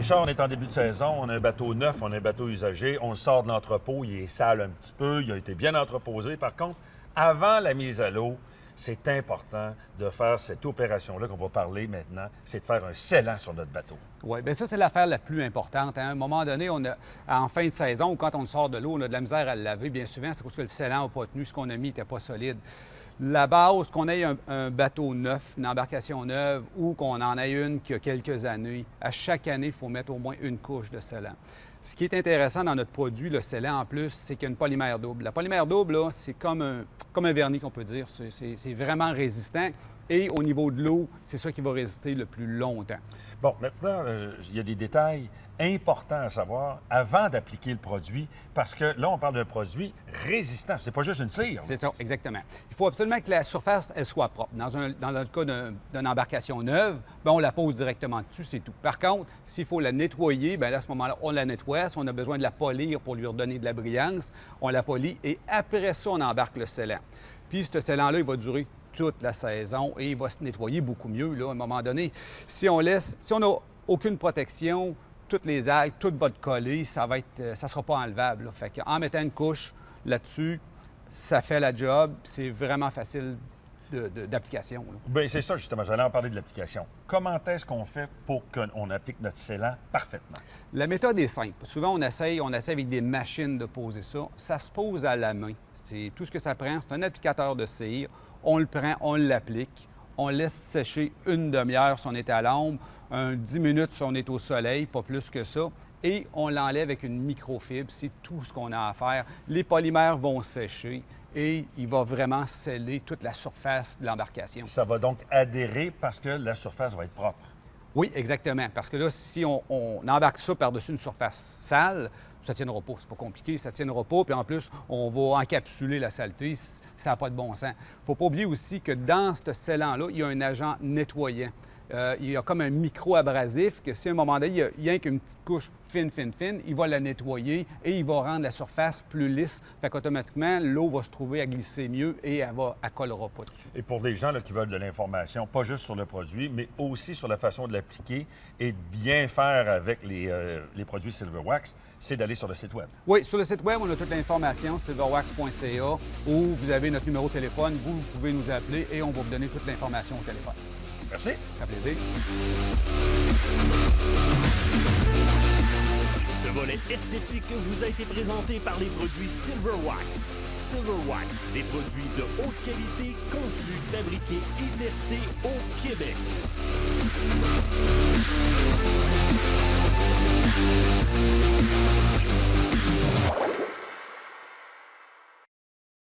Richard, on est en début de saison, on a un bateau neuf, on a un bateau usagé, on le sort de l'entrepôt, il est sale un petit peu, il a été bien entreposé. Par contre, avant la mise à l'eau, c'est important de faire cette opération-là qu'on va parler maintenant, c'est de faire un scellant sur notre bateau. Oui, bien ça, c'est l'affaire la plus importante. À un moment donné, en fin de saison, quand on sort de l'eau, on a de la misère à le laver. Bien souvent, c'est parce que le scellant n'a pas tenu, ce qu'on a mis n'était pas solide. La base, qu'on ait un bateau neuf, une embarcation neuve, ou qu'on en ait une qui a quelques années, à chaque année, il faut mettre au moins une couche de scellant. Ce qui est intéressant dans notre produit, le scellant en plus, c'est qu'il y a une polymère double. La polymère double, là, c'est comme un vernis qu'on peut dire. C'est vraiment résistant. Et au niveau de l'eau, c'est ça qui va résister le plus longtemps. Bon, maintenant, il y a des détails importants à savoir avant d'appliquer le produit, parce que là, on parle d'un produit résistant. C'est pas juste une cire. C'est ça, exactement. Il faut absolument que la surface, elle soit propre. Dans le cas d'une embarcation neuve, bien, on la pose directement dessus, c'est tout. Par contre, s'il faut la nettoyer, bien là, à ce moment-là, on la nettoie. Si on a besoin de la polir pour lui redonner de la brillance, on la polit et après ça, on embarque le scellant. Puis, ce scellant-là, il va durer toute la saison et il va se nettoyer beaucoup mieux, là, à un moment donné. Si on n'a aucune protection, toutes les algues, tout va te coller, ça ne sera pas enlevable. Là. Fait qu'en mettant une couche là-dessus, ça fait la job, c'est vraiment facile d'application. Bien, c'est ça, justement. J'allais en parler de l'application. Comment est-ce qu'on fait pour qu'on applique notre scellant parfaitement? La méthode est simple. Souvent, on essaye avec des machines de poser ça. Ça se pose à la main. C'est tout ce que ça prend. C'est un applicateur de cire. On le prend, on l'applique. On laisse sécher une demi-heure si on est à l'ombre, 10 minutes si on est au soleil, pas plus que ça. Et on l'enlève avec une microfibre. C'est tout ce qu'on a à faire. Les polymères vont sécher et il va vraiment sceller toute la surface de l'embarcation. Ça va donc adhérer parce que la surface va être propre. Oui, exactement. Parce que là, si on embarque ça par-dessus une surface sale, ça ne tiendra pas. C'est pas compliqué, ça ne tiendra pas. Puis en plus, on va encapsuler la saleté. Ça n'a pas de bon sens. Il ne faut pas oublier aussi que dans ce scellant-là, il y a un agent nettoyant. Il y a comme un micro-abrasif que si à un moment donné, il y a qu'une petite couche fine, il va la nettoyer et il va rendre la surface plus lisse. Fait qu'automatiquement, l'eau va se trouver à glisser mieux et elle ne collera pas dessus. Et pour les gens là, qui veulent de l'information, pas juste sur le produit, mais aussi sur la façon de l'appliquer et de bien faire avec les produits Silverwax, c'est d'aller sur le site Web. Oui, sur le site Web, on a toute l'information, silverwax.ca, où vous avez notre numéro de téléphone. Vous pouvez nous appeler et on va vous donner toute l'information au téléphone. Merci. Ça fait plaisir. Ce volet esthétique vous a été présenté par les produits Silverwax. Silverwax, des produits de haute qualité conçus, fabriqués et testés au Québec.